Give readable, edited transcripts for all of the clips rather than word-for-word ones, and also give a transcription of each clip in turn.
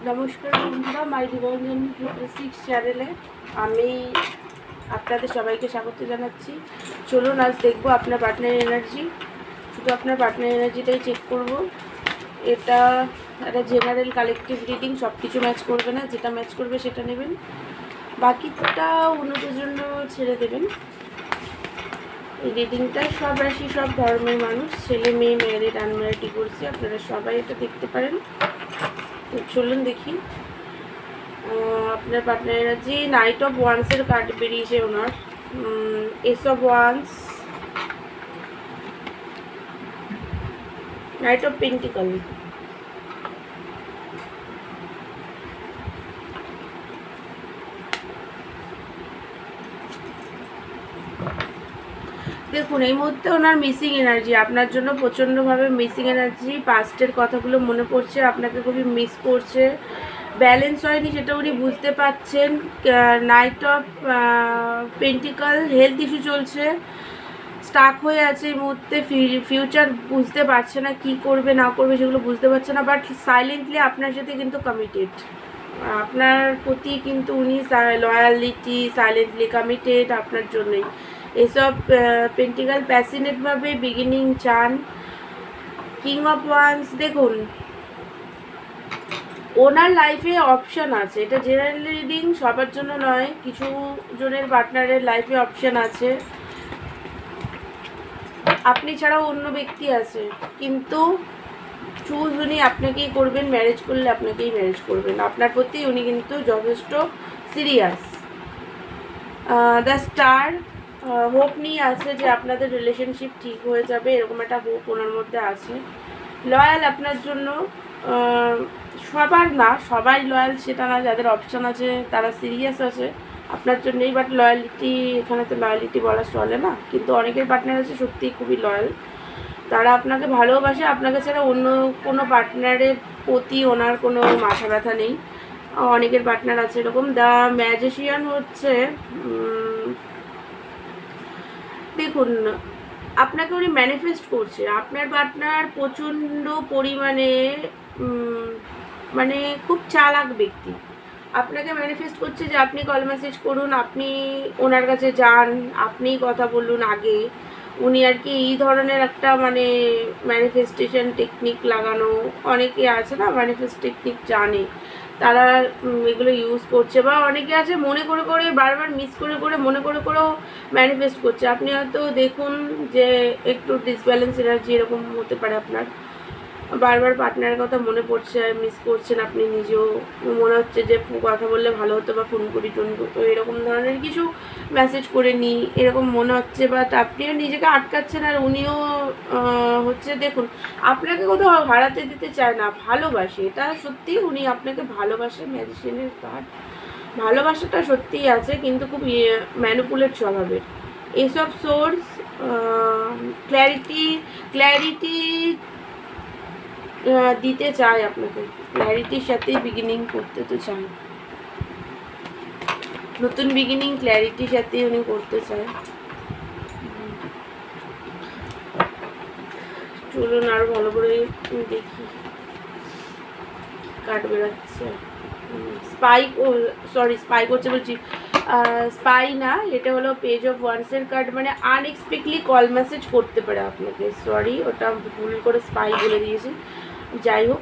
নমস্কার বন্ধুরা, মাই divine six চ্যানেলে আমি আপনাদের সবাইকে স্বাগত জানাচ্ছি। চলুন আজ দেখব আপনার পার্টনার এনার্জি। শুধু আপনার পার্টনার এনার্জিটাই চেক করব। এটা একটা জেনারেল কালেকটিভ রিডিং, সব কিছু ম্যাচ করবে না, যেটা ম্যাচ করবে সেটা নেবেন, বাকিটা অন্যদের জন্য ছেড়ে দেবেন। এই রিডিংটা সব রাশি, সব ধর্মের মানুষ, ছেলে মেয়ে, ম্যারিড, আনম্যারিড, ডিভোর্সি, আপনারা সবাই এটা দেখতে পারেন। তো চলুন দেখি আপনার পার্টনার এনার্জি। নাইট অফ ওয়ান্সের কার্ড বেরিয়েছে ওনার, ace of wands, knight of pentacle, দেখুন এই মুহূর্তে ওনার মিসিং এনার্জি, আপনার জন্য প্রচণ্ডভাবে মিসিং এনার্জি। পাস্টের কথাগুলো মনে পড়ছে, আপনাকে খুবই মিস করছে, ব্যালেন্স হয়নি সেটা উনি বুঝতে পারছেন। Night of pentacle, health issue চলছে, স্টাক হয়ে আছে এই মুহূর্তে, ফিউচার বুঝতে পারছে না, কি করবে না করবে সেগুলো বুঝতে পারছে না, বাট সাইলেন্টলি আপনার সাথে কিন্তু কমিটেড, আপনার প্রতি কিন্তু উনি লয়ালিটি, সাইলেন্টলি কমিটেড আপনার জন্যই। এসব পেন্টিক্যাল প্যাশনেটভাবে বিগিনিং চান। কিং অফ ওয়ান্স, দেখুন ওনার লাইফে অপশান আছে, এটা জেনারেল রিডিং, সবার জন্য নয়, কিছু জনের পার্টনারের লাইফে অপশান আছে, আপনি ছাড়াও অন্য ব্যক্তি আছে, কিন্তু চুজ উনি আপনাকেই করবেন, ম্যারেজ করলে আপনাকেই ম্যারেজ করবেন, আপনার প্রতি উনি কিন্তু যথেষ্ট সিরিয়াস। দ্য স্টার, হোপ নিয়ে আছে যে আপনাদের রিলেশনশিপ ঠিক হয়ে যাবে, এরকম একটা হোপ ওনার মধ্যে আছে। লয়াল আপনার জন্য, সবার না, সবাই লয়াল সেটা না, যাদের অপশান আছে তারা সিরিয়াস আছে আপনার জন্যই, বাট লয়ালিটি, এখানে তো লয়ালিটি বলা চলে না, কিন্তু অনেকের পার্টনার আছে সত্যিই খুবই লয়াল, তারা আপনাকে ভালোবাসে, আপনাকে ছাড়া অন্য কোনো পার্টনারের প্রতি ওনার কোনো মাথা ব্যথা নেই, অনেকের পার্টনার আছে এরকম। দ্য ম্যাজিশিয়ান হচ্ছে, দেখুন আপনাকে উনি ম্যানিফেস্ট করছে, আপনার পার্টনার প্রচণ্ড পরিমাণে মানে খুব চালাক ব্যক্তি, আপনাকে ম্যানিফেস্ট করছে যে আপনি কল মেসেজ করুন, আপনি ওনার কাছে যান, আপনি কথা বলুন আগে, উনি আর কি এই ধরনের একটা মানে ম্যানিফেস্টেশন টেকনিক লাগানো, অনেকে আছে না ম্যানিফেস্ট টেকনিক জানে, তারা এগুলো ইউজ করছে, বা অনেকে আছে মনে করে করে বারবার মিস করে করে মনে করে করেও ম্যানিফেস্ট করছে। আপনি হয়তো দেখুন যে একটু ডিসব্যালেন্স এনার্জি এরকম হতে পারে, আপনার বারবার পার্টনারের কথা মনে পড়ছে, মিস করছেন, আপনি নিজেও মনে হচ্ছে যে কথা বললে ভালো হতো, বা ফোন করি টোন করতো, এরকম ধরনের কিছু মেসেজ করে নিই এরকম মনে হচ্ছে, বাট আপনিও নিজেকে আটকাচ্ছেন, আর উনিও হচ্ছে দেখুন আপনাকে কোথাও হারাতে দিতে চায় না, ভালোবাসে, এটা সত্যি, উনি আপনাকে ভালোবাসে। ম্যাজিশিয়ানের কার্ড, ভালোবাসাটা সত্যিই আছে, কিন্তু খুব ম্যানিপুলেট স্বভাবের। এসব সোর্স, ক্ল্যারিটি দিতে চায় আপনাকে, ক্ল্যারিটির সাথেই বিগিনিং করতে তো চায়, নতুন বিগিনিং ক্ল্যারিটির সাথেই উনি করতে চায়। চলুন আরও ভালো করে দেখি, কাট বেরাচ্ছে, স্পাই করছে বলছি, স্পাই না, এটা হলো পেজ অফ ওয়ান্সের কার্ড, মানে আনএক্সপেক্টলি কল মেসেজ করতে পারে আপনাকে, সরি ওটা ভুল করে স্পাই বলে দিয়েছি, যাই হোক,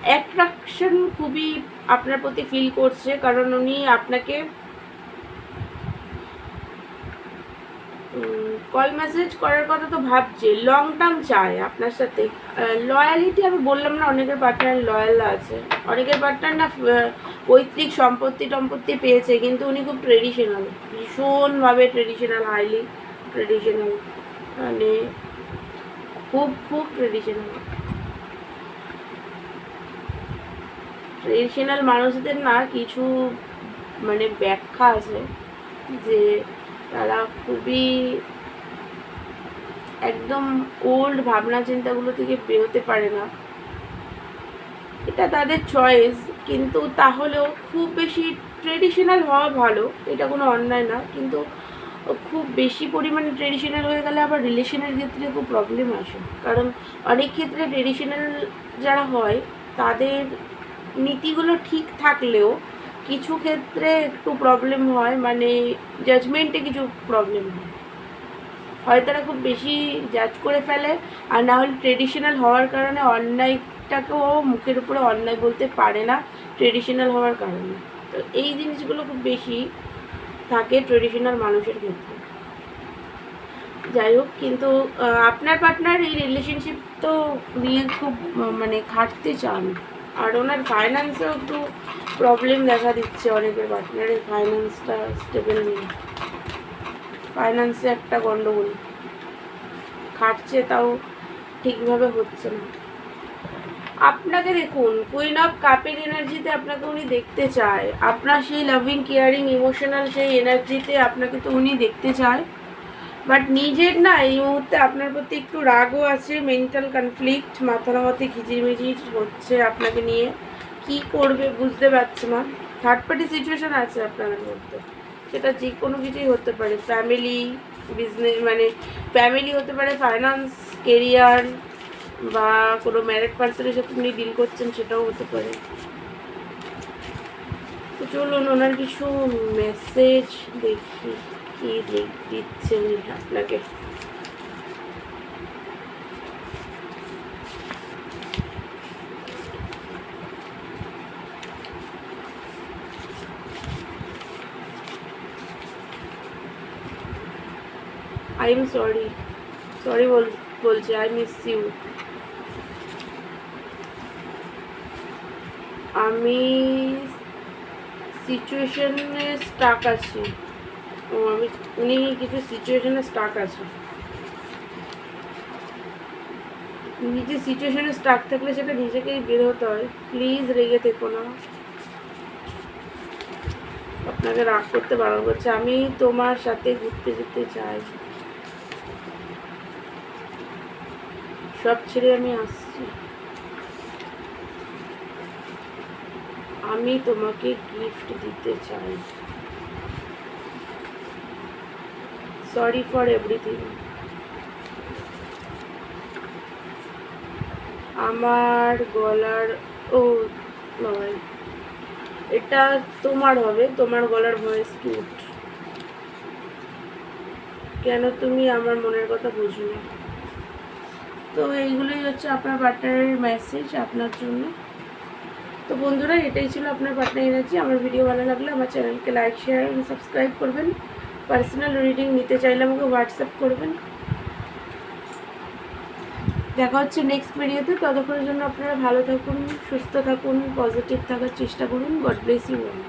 অ্যাট্রাকশন খুবই আপনার প্রতি ফিল করছে, কারণ উনি আপনাকে কল মেসেজ করার কথা তো ভাবছে, লং টার্ম চায় আপনার সাথে। লয়ালিটি আমি বললাম না, অনেকের পার্টনার লয়াল আছে, অনেকের পার্টনার না পৈতৃক সম্পত্তি পেয়েছে, কিন্তু উনি খুব ট্রেডিশনাল, ভীষণভাবে ট্রেডিশনাল, হাইলি ট্রেডিশনাল, মানে খুব খুব ট্রেডিশনাল মানুষদের না কিছু মানে ব্যাখ্যা আছে, যে তারা খুবই একদম ওল্ড ভাবনা চিন্তাগুলো থেকে বেরোতে পারে না, এটা তাদের চয়েস, কিন্তু তাহলেও খুব বেশি ট্রেডিশনাল হওয়া ভালো, এটা কোনো অন্যায় না, কিন্তু খুব বেশি পরিমাণে ট্রেডিশনাল হয়ে গেলে আবার রিলেশনের ক্ষেত্রে খুব প্রবলেম আসে, কারণ অনেক ক্ষেত্রে ট্রেডিশনাল যারা হয় তাদের নীতিগুলো ঠিক থাকলেও কিছু ক্ষেত্রে একটু প্রবলেম হয়, মানে জাজমেন্টে কিছু প্রবলেম হয় তারা খুব বেশি জাজ করে ফেলে, আর না হলে ট্রেডিশনাল হওয়ার কারণে অন্যায়টাকেও মুখের উপরে অন্যায় বলতে পারে না ট্রেডিশনাল হওয়ার কারণে। তো এই জিনিসগুলো খুব বেশি থাকে ট্রেডিশনাল মানুষের ক্ষেত্রে। যাই হোক, কিন্তু আপনার পার্টনার এই রিলেশনশিপ তো নিয়ে খুব মানে খাটতে চান, আর ওনার ফাইন্যান্সেও একটু প্রবলেম দেখা দিচ্ছে। অনেকের পার্টনারের ফাইন্যান্সটা স্টেবল নেই, ফাইন্যান্সে একটা গন্ডগোল, খাটছে তাও ঠিকভাবে হচ্ছে না। আপনাকে দেখুন, কুইন অফ কাপের এনার্জিতে আপনাকে উনি দেখতে চায়, আপনার সেই লাভিং কেয়ারিং ইমোশনাল সেই এনার্জিতে আপনাকে তো উনি দেখতে চায়, বাট নিজের না এই মুহূর্তে আপনার প্রতি একটু রাগও আছে, মেন্টাল কনফ্লিক্ট, মাথার মধ্যে খিচিরমিচির হচ্ছে আপনাকে নিয়ে, কি করবে বুঝতে পারছে না। থার্ড পার্টি সিচুয়েশন আছে আপনাদের মধ্যে, সেটা যে কোনো কিছুই হতে পারে, ফ্যামিলি, বিজনেস, মানে ফ্যামিলি হতে পারে, ফাইন্যান্স, কেরিয়ার, বা কোনো ম্যারিড পার্সনের সাথে উনি ডিল করছেন সেটাও হতে পারে। তো চলুন ওনার কিছু মেসেজ দেখি কি দিচ্ছে উনি আপনাকে। আই এম সরি, সরি বলছে, আই মিস ইউ। আমি সিচুয়েশনে স্টাক আছি, উনি কিছু সিচুয়েশনে স্টাক আছে। নিজে সিচুয়েশনে স্টাক থাকলে সেটা নিজেকেই বের হতে হয়। প্লিজ রেগে থেকো না, আপনাকে রাগ করতে বারণ করছে। আমি তোমার সাথে ঘুরতে যেতে চাই, সব ছেড়ে আমি আসছি। আমি তোমাকে গিফট দিতে চাই। Sorry for everything. আমার গলার, ও নয়, এটা তোমার হবে, তোমার গলার ভয়েস কিউট। কেন তুমি আমার মনের কথা বুঝো না? তো এইগুলোই হচ্ছে আপনার পার্টনারের মেসেজ আপনার জন্য। তো বন্ধুরা, এটাই ছিল আপনার পার্টনার এনার্জি। আমার ভিডিও ভালো লাগলে আমার চ্যানেলকে লাইক, শেয়ার এবং সাবস্ক্রাইব করবেন। পার্সোনাল রিডিং নিতে চাইলে আমাকে হোয়াটসঅ্যাপ করবেন। দেখা হচ্ছে নেক্সট ভিডিওতে। ততক্ষণের জন্য আপনারা ভালো থাকুন, সুস্থ থাকুন, পজিটিভ থাকার চেষ্টা করুন। God bless you all.